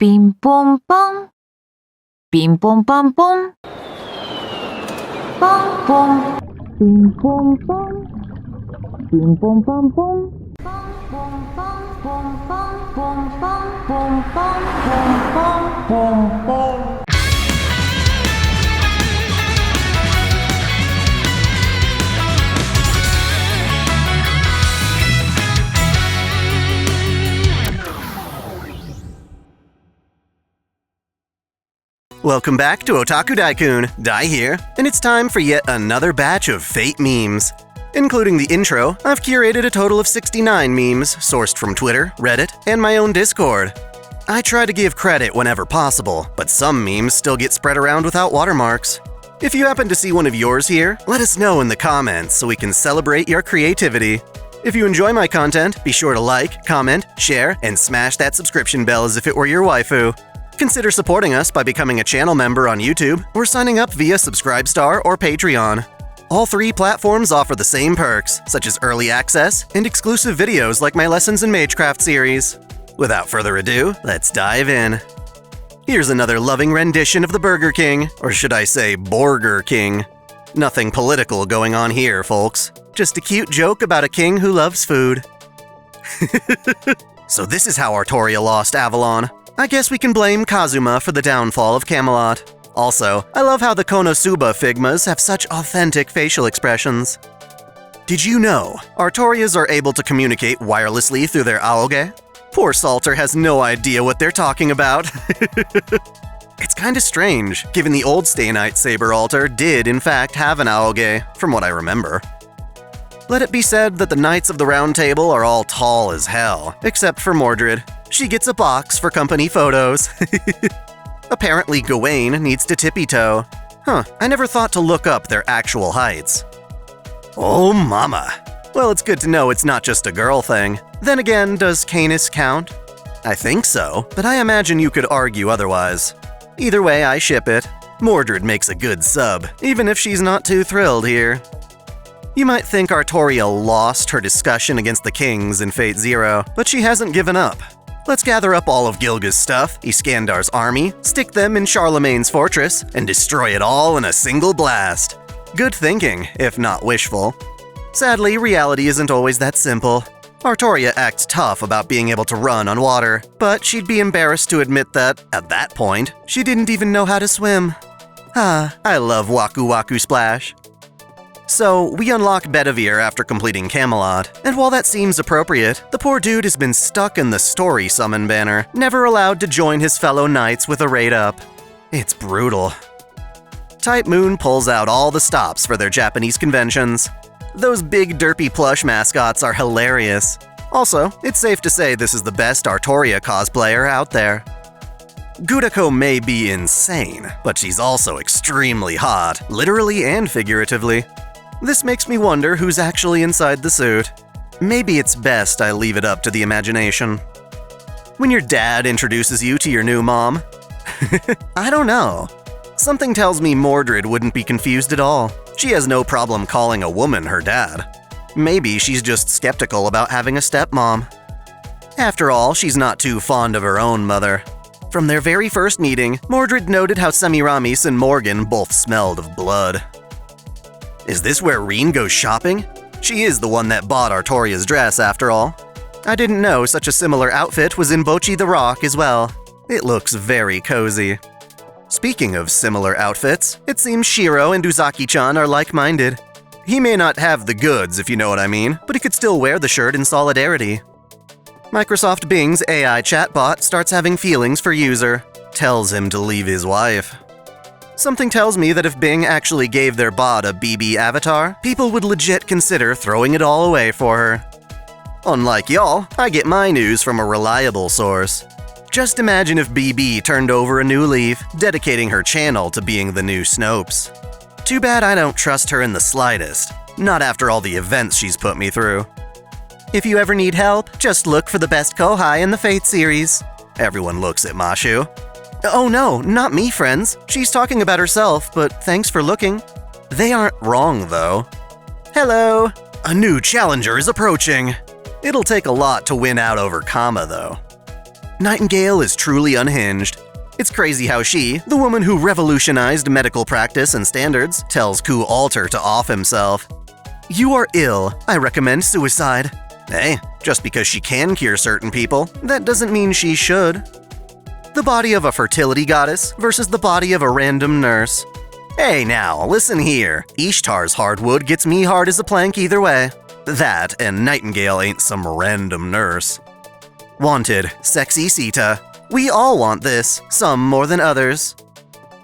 Bing bong bong. Bing bong bong bong. Bong bong. Bing bong bong. Bing bong bong bong. Bong bong bong bong bong bong bong bong bong bong bong bong. Welcome back to OtakuDaiKun, Dai here, and it's time for yet another batch of Fate memes. Including the intro, I've curated a total of 69 memes sourced from Twitter, Reddit, and my own Discord. I try to give credit whenever possible, but some memes still get spread around without watermarks. If you happen to see one of yours here, let us know in the comments so we can celebrate your creativity. If you enjoy my content, be sure to like, comment, share, and smash that subscription bell as if it were your waifu. Consider supporting us by becoming a channel member on YouTube or signing up via Subscribestar or Patreon. All three platforms offer the same perks, such as early access and exclusive videos like my Lessons in Magecraft series. Without further ado, let's dive in. Here's another loving rendition of the Burger King, or should I say Borger King. Nothing political going on here, folks. Just a cute joke about a king who loves food. So this is how Artoria lost Avalon. I guess we can blame Kazuma for the downfall of Camelot. Also, I love how the Konosuba Figmas have such authentic facial expressions. Did you know Artorias are able to communicate wirelessly through their aoge? Poor Salter has no idea what they're talking about. It's kinda strange, given the old Stay Night Saber altar did in fact have an aoge, from what I remember. Let it be said that the Knights of the Round Table are all tall as hell, except for Mordred. She gets a box for company photos. Apparently Gawain needs to tippy-toe. I never thought to look up their actual heights. Oh mama. Well, it's good to know it's not just a girl thing. Then again, does Canis count? I think so, but I imagine you could argue otherwise. Either way, I ship it. Mordred makes a good sub, even if she's not too thrilled here. You might think Artoria lost her discussion against the kings in Fate Zero, but she hasn't given up. Let's gather up all of Gilga's stuff, Iskandar's army, stick them in Charlemagne's fortress, and destroy it all in a single blast. Good thinking, if not wishful. Sadly, reality isn't always that simple. Artoria acts tough about being able to run on water, but she'd be embarrassed to admit that, at that point, she didn't even know how to swim. I love Waku Waku Splash. So, we unlock Bedivere after completing Camelot, and while that seems appropriate, the poor dude has been stuck in the story summon banner, never allowed to join his fellow knights with a raid up. It's brutal. Type Moon pulls out all the stops for their Japanese conventions. Those big derpy plush mascots are hilarious. Also, it's safe to say this is the best Artoria cosplayer out there. Gudako may be insane, but she's also extremely hot, literally and figuratively. This makes me wonder who's actually inside the suit. Maybe it's best I leave it up to the imagination. When your dad introduces you to your new mom? I don't know. Something tells me Mordred wouldn't be confused at all. She has no problem calling a woman her dad. Maybe she's just skeptical about having a stepmom. After all, she's not too fond of her own mother. From their very first meeting, Mordred noted how Semiramis and Morgan both smelled of blood. Is this where Reen goes shopping? She is the one that bought Artoria's dress, after all. I didn't know such a similar outfit was in Bocchi the Rock as well. It looks very cozy. Speaking of similar outfits, it seems Shiro and Uzaki-chan are like-minded. He may not have the goods, if you know what I mean, but he could still wear the shirt in solidarity. Microsoft Bing's AI chatbot starts having feelings for user, tells him to leave his wife. Something tells me that if Bing actually gave their bot a BB avatar, people would legit consider throwing it all away for her. Unlike y'all, I get my news from a reliable source. Just imagine if BB turned over a new leaf, dedicating her channel to being the new Snopes. Too bad I don't trust her in the slightest, not after all the events she's put me through. If you ever need help, just look for the best Kohai in the Fate series. Everyone looks at Mashu. Oh no, not me, friends. She's talking about herself, but thanks for looking. They aren't wrong, though. Hello! A new challenger is approaching. It'll take a lot to win out over Kama, though. Nightingale is truly unhinged. It's crazy how she, the woman who revolutionized medical practice and standards, tells Ku Alter to off himself. You are ill. I recommend suicide. Hey, just because she can cure certain people, that doesn't mean she should. The body of a fertility goddess versus the body of a random nurse. Hey now, listen here. Ishtar's hardwood gets me hard as a plank either way. That and Nightingale ain't some random nurse. Wanted, sexy Sita. We all want this, some more than others.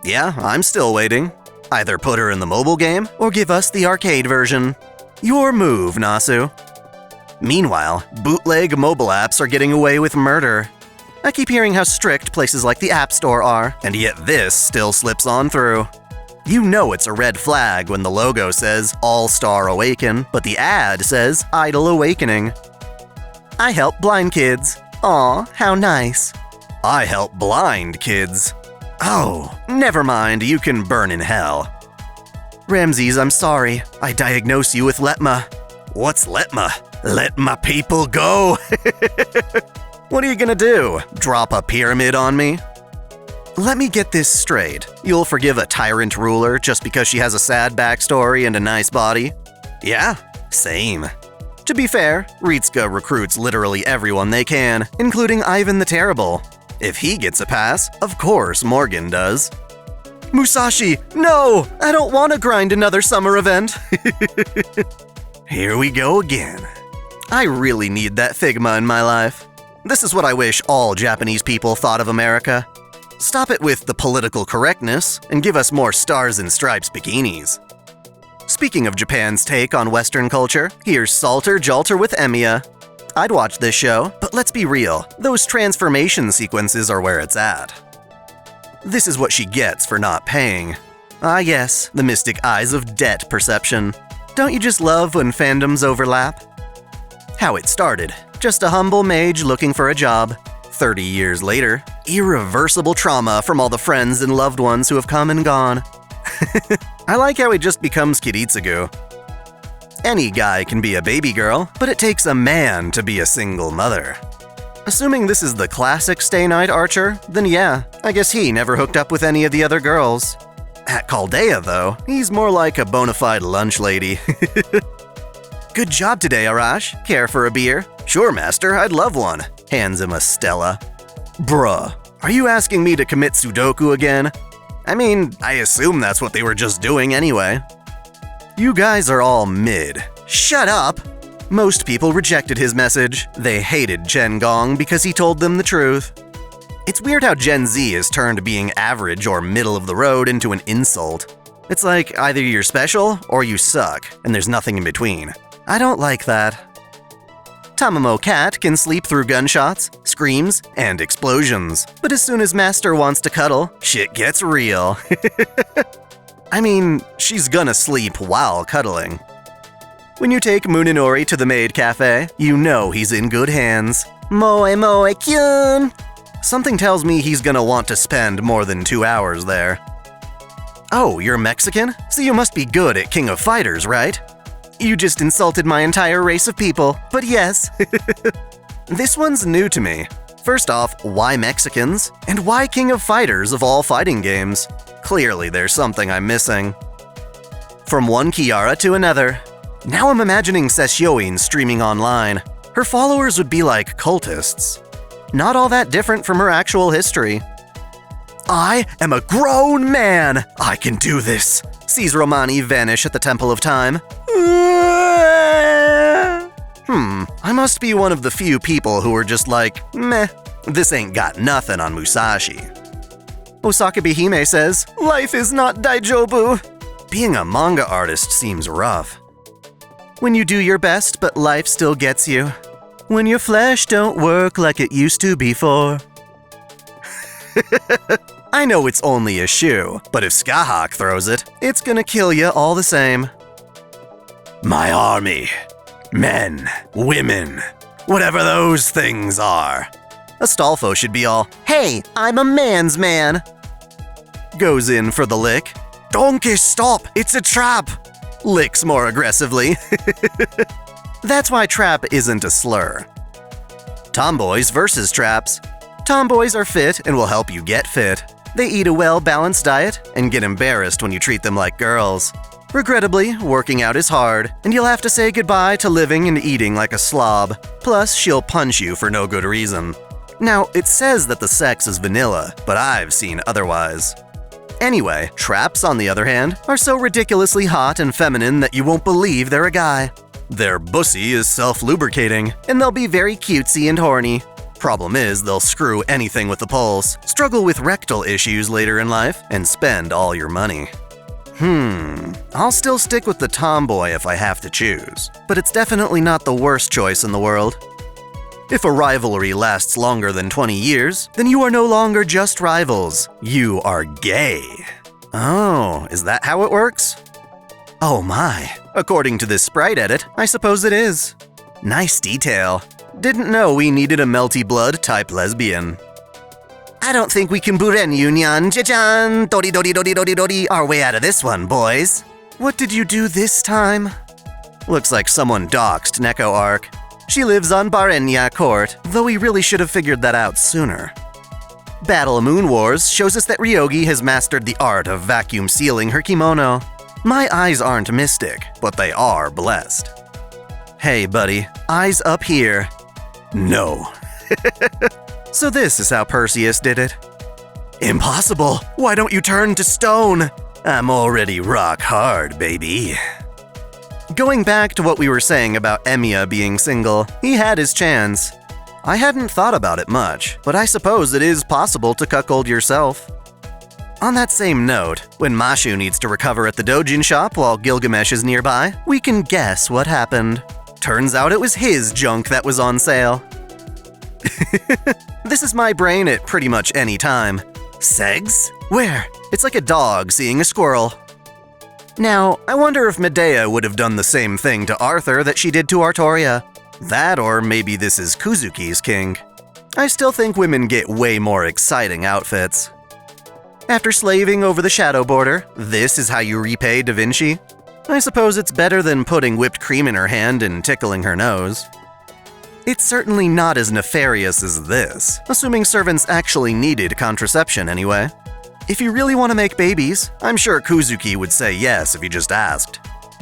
Yeah, I'm still waiting. Either put her in the mobile game or give us the arcade version. Your move, Nasu. Meanwhile, bootleg mobile apps are getting away with murder. I keep hearing how strict places like the App Store are, and yet this still slips on through. You know it's a red flag when the logo says All-Star Awaken, but the ad says Idol Awakening. I help blind kids. Aw, how nice. I help blind kids. Oh, never mind, you can burn in hell. Ramses, I'm sorry. I diagnose you with letma. What's letma? Let my people go. What are you gonna do? Drop a pyramid on me? Let me get this straight. You'll forgive a tyrant ruler just because she has a sad backstory and a nice body? Yeah, same. To be fair, Ritsuka recruits literally everyone they can, including Ivan the Terrible. If he gets a pass, of course Morgan does. Musashi, no! I don't want to grind another summer event. Here we go again. I really need that Figma in my life. This is what I wish all Japanese people thought of America. Stop it with the political correctness and give us more stars and stripes bikinis. Speaking of Japan's take on Western culture, here's Salter Jalter with Emiya. I'd watch this show, but let's be real, those transformation sequences are where it's at. This is what she gets for not paying. Ah yes, the mystic eyes of debt perception. Don't you just love when fandoms overlap? How it started, just a humble mage looking for a job. 30 years later, irreversible trauma from all the friends and loved ones who have come and gone. I like how it just becomes Kiritsugu. Any guy can be a baby girl, but it takes a man to be a single mother. Assuming this is the classic Stay Night Archer, then yeah, I guess he never hooked up with any of the other girls. At Chaldea, though, he's more like a bona fide lunch lady. Good job today, Arash. Care for a beer? Sure, master, I'd love one. Hands him a Stella. Bruh, are you asking me to commit Sudoku again? I mean, I assume that's what they were just doing anyway. You guys are all mid. Shut up! Most people rejected his message. They hated Chen Gong because he told them the truth. It's weird how Gen Z has turned being average or middle of the road into an insult. It's like either you're special or you suck, and there's nothing in between. I don't like that. Tamamo Cat can sleep through gunshots, screams, and explosions. But as soon as Master wants to cuddle, shit gets real. I mean, she's gonna sleep while cuddling. When you take Munenori to the maid cafe, you know he's in good hands. Moe moe kyun! Something tells me he's gonna want to spend more than 2 hours there. Oh, you're Mexican? So you must be good at King of Fighters, right? You just insulted my entire race of people, but yes. This one's new to me. First off, why Mexicans? And why King of Fighters of all fighting games? Clearly there's something I'm missing. From one Kiara to another. Now I'm imagining Sesshoin streaming online. Her followers would be like cultists. Not all that different from her actual history. I am a grown man! I can do this! Sees Romani vanish at the Temple of Time. I must be one of the few people who are just like, meh, this ain't got nothing on Musashi. Osaka Bihime says, life is not daijobu. Being a manga artist seems rough. When you do your best, but life still gets you. When your flesh don't work like it used to before. I know it's only a shoe, but if Skahawk throws it, it's gonna kill you all the same. My army. Men, women, whatever those things are. Astolfo should be all, hey, I'm a man's man. Goes in for the lick. Donkey, stop, it's a trap. Licks more aggressively. That's why trap isn't a slur. Tomboys versus traps. Tomboys are fit and will help you get fit. They eat a well-balanced diet and get embarrassed when you treat them like girls. Regrettably, working out is hard, and you'll have to say goodbye to living and eating like a slob. Plus, she'll punch you for no good reason. Now, it says that the sex is vanilla, but I've seen otherwise. Anyway, traps, on the other hand, are so ridiculously hot and feminine that you won't believe they're a guy. Their bussy is self-lubricating, and they'll be very cutesy and horny. Problem is, they'll screw anything with the pulse, struggle with rectal issues later in life, and spend all your money. I'll still stick with the tomboy if I have to choose, but it's definitely not the worst choice in the world. If a rivalry lasts longer than 20 years, then you are no longer just rivals, you are gay. Oh, is that how it works? Oh my, according to this sprite edit, I suppose it is. Nice detail. Didn't know we needed a melty blood type lesbian. I don't think we can buren union, jajan, dodi dodi dodi dodi dodi, our way out of this one, boys. What did you do this time? Looks like someone doxed Neko Arc. She lives on Barenya Court, though we really should have figured that out sooner. Battle Moon Wars shows us that Ryogi has mastered the art of vacuum sealing her kimono. My eyes aren't mystic, but they are blessed. Hey buddy, eyes up here. No. So this is how Perseus did it. Impossible! Why don't you turn to stone? I'm already rock hard, baby. Going back to what we were saying about Emiya being single, he had his chance. I hadn't thought about it much, but I suppose it is possible to cuckold yourself. On that same note, when Mashu needs to recover at the Dojin shop while Gilgamesh is nearby, we can guess what happened. Turns out it was his junk that was on sale. This is my brain at pretty much any time. Segs? Where? It's like a dog seeing a squirrel. Now, I wonder if Medea would have done the same thing to Arthur that she did to Artoria. That, or maybe this is Kuzuki's king. I still think women get way more exciting outfits. After slaving over the shadow border, this is how you repay Da Vinci? I suppose it's better than putting whipped cream in her hand and tickling her nose. It's certainly not as nefarious as this, assuming servants actually needed contraception anyway. If you really want to make babies, I'm sure Kuzuki would say yes if you just asked.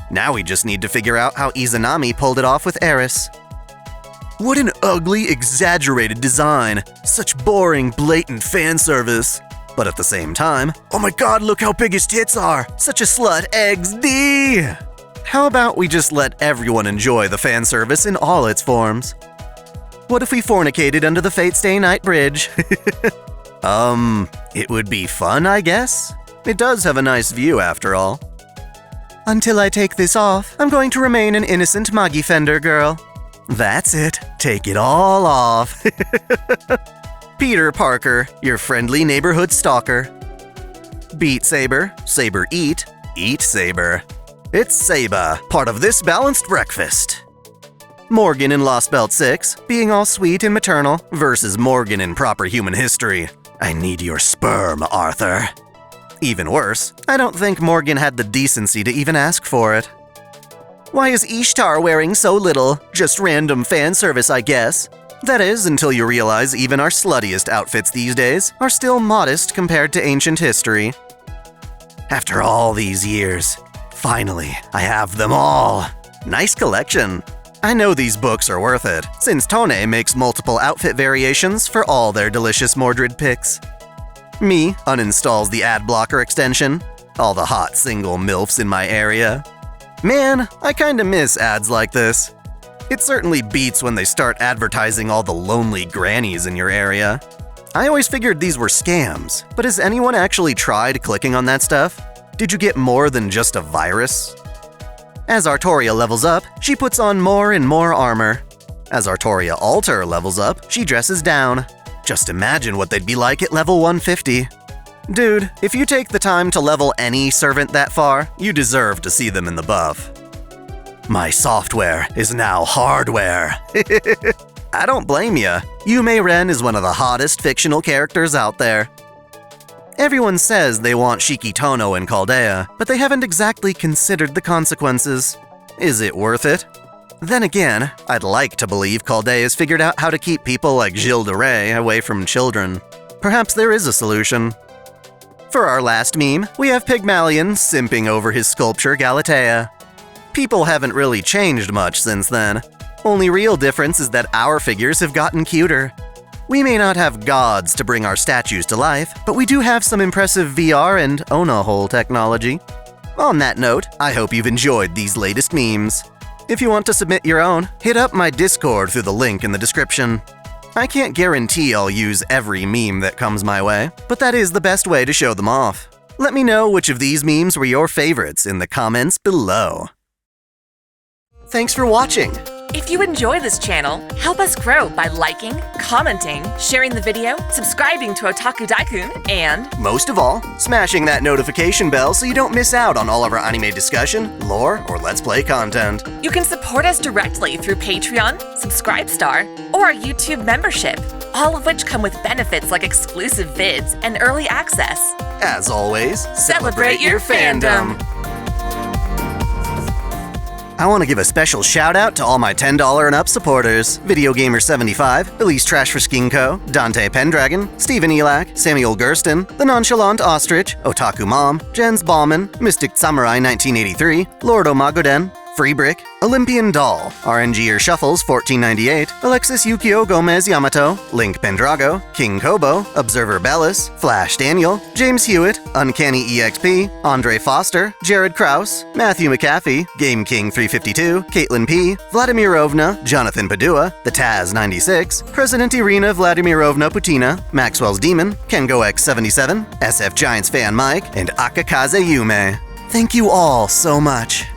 Now we just need to figure out how Izanami pulled it off with Eris. What an ugly, exaggerated design. Such boring, blatant fan service. But at the same time, oh my god, look how big his tits are! Such a slut, XD! How about we just let everyone enjoy the fan service in all its forms? What if we fornicated under the Fate Stay Night Bridge? It would be fun, I guess? It does have a nice view, after all. Until I take this off, I'm going to remain an innocent Magi Fender girl. That's it. Take it all off. Peter Parker, your friendly neighborhood stalker. Beat Saber, Saber eat, eat Saber. It's Saba, part of this balanced breakfast. Morgan in Lost Belt 6, being all sweet and maternal, versus Morgan in proper human history. I need your sperm, Arthur. Even worse, I don't think Morgan had the decency to even ask for it. Why is Ishtar wearing so little? Just random fan service, I guess. That is, until you realize even our sluttiest outfits these days are still modest compared to ancient history. After all these years, finally, I have them all. Nice collection. I know these books are worth it, since Tone makes multiple outfit variations for all their delicious Mordred picks. Me uninstalls the ad blocker extension, all the hot single MILFs in my area. Man, I kinda miss ads like this. It certainly beats when they start advertising all the lonely grannies in your area. I always figured these were scams, but has anyone actually tried clicking on that stuff? Did you get more than just a virus? As Artoria levels up, she puts on more and more armor. As Artoria Alter levels up, she dresses down. Just imagine what they'd be like at level 150. Dude, if you take the time to level any servant that far, you deserve to see them in the buff. My software is now hardware. I don't blame ya. Yume Ren is one of the hottest fictional characters out there. Everyone says they want Shiki Tono and Chaldea, but they haven't exactly considered the consequences. Is it worth it? Then again, I'd like to believe Calde has figured out how to keep people like Gilles de Rais away from children. Perhaps there is a solution. For our last meme, we have Pygmalion simping over his sculpture Galatea. People haven't really changed much since then. Only real difference is that our figures have gotten cuter. We may not have gods to bring our statues to life, but we do have some impressive VR and Ona-hole technology. On that note, I hope you've enjoyed these latest memes. If you want to submit your own, hit up my Discord through the link in the description. I can't guarantee I'll use every meme that comes my way, but that is the best way to show them off. Let me know which of these memes were your favorites in the comments below. Thanks for watching! If you enjoy this channel, help us grow by liking, commenting, sharing the video, subscribing to OtakuDaiKun, and most of all, smashing that notification bell so you don't miss out on all of our anime discussion, lore, or Let's Play content. You can support us directly through Patreon, Subscribestar, or our YouTube membership, all of which come with benefits like exclusive vids and early access. As always, celebrate your fandom! I want to give a special shout out to all my $10 and up supporters: VideoGamer75, Elise Trash for Skinko, Dante Pendragon, Steven Elak, Samuel Gersten, The Nonchalant Ostrich, Otaku Mom, Jens Ballman, Mystic Samurai 1983, Lord Omagoden, Free Brick, Olympian Doll, RNGer Shuffles 1498, Alexis Yukio Gomez Yamato, Link Pendrago, King Kobo, Observer Bellis, Flash Daniel, James Hewitt, Uncanny EXP, Andre Foster, Jared Kraus, Matthew McAfee, Game King 352, Caitlin P, Vladimirovna, Jonathan Padua, The Taz 96, President Irina Vladimirovna Putina, Maxwell's Demon, Kengo X77, SF Giants Fan Mike, and Akakaze Yume. Thank you all so much.